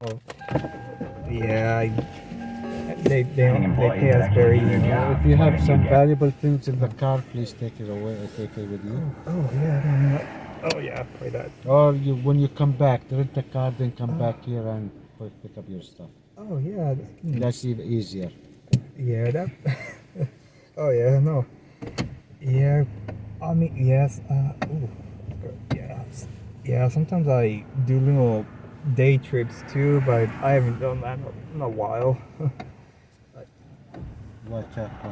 Oh, yeah, they pay us very. If you have some valuable things in the car, please take it away. Take it with you. Oh yeah, I mean, oh yeah, play that. Or when you come back, rent the car, then come back here and pick up your stuff. Oh yeah, That's even easier. yeah, that. Oh yeah, no. Yeah, I mean yes. Ooh, yeah, yeah. Sometimes I do little day trips too, but I haven't done that in a while. Watch out for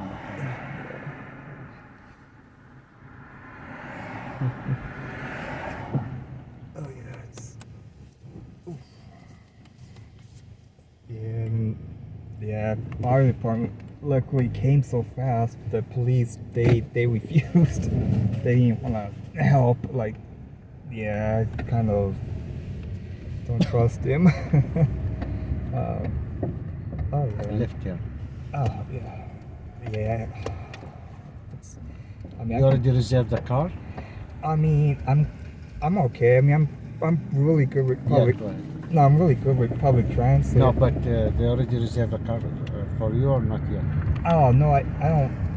Oh yeah, it's. Oof. Yeah, and, yeah. Fire department luckily came so fast. The police they refused. They didn't want to help. Like, yeah, I kind of don't trust him. Oh yeah. left here. Oh yeah. Yeah. It's, I mean, You already reserved the car? I mean, I'm okay. I mean, I'm really good with public. Yeah, go ahead. No, I'm really good with public transit. No, but they already reserved a car for you or not yet? Oh no, I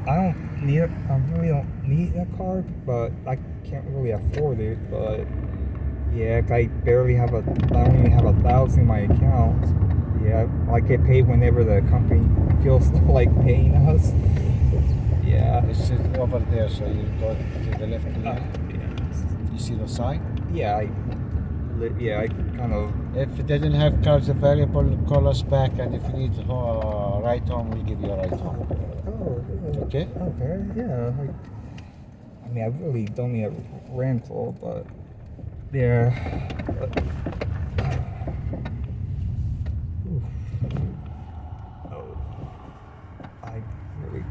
don't need it. I really don't need a car, but I can't really afford it. But yeah, I barely have I only have 1,000 in my account. Yeah, I get paid whenever the company feels like paying us. Yeah. It's over there, so you go to the left here. Yeah. You see the sign? Yeah, I kind of. If they didn't have cars available, call us back, and if you need a ride home, we'll give you a ride home. Oh, yeah. Okay? Okay, yeah. I mean, I really don't need a rental, but yeah. I really,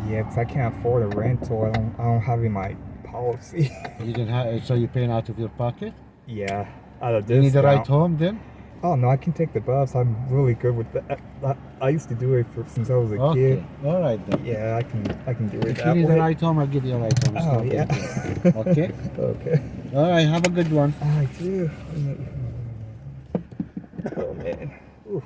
yeah, because I can't afford a rental. I don't have it in my policy. You didn't have, so you're paying out of your pocket? Yeah, out of You need a ride discount. home then? Oh no, I can take the bus. I'm really good with that. I used to do it since I was a Okay, kid. all right then. Yeah, I can do it If you that need way. a ride home, I'll give you a ride home. It's Oh no big yeah. deal. Okay? Okay. All right, have a good one. I do. Oh man. Oof.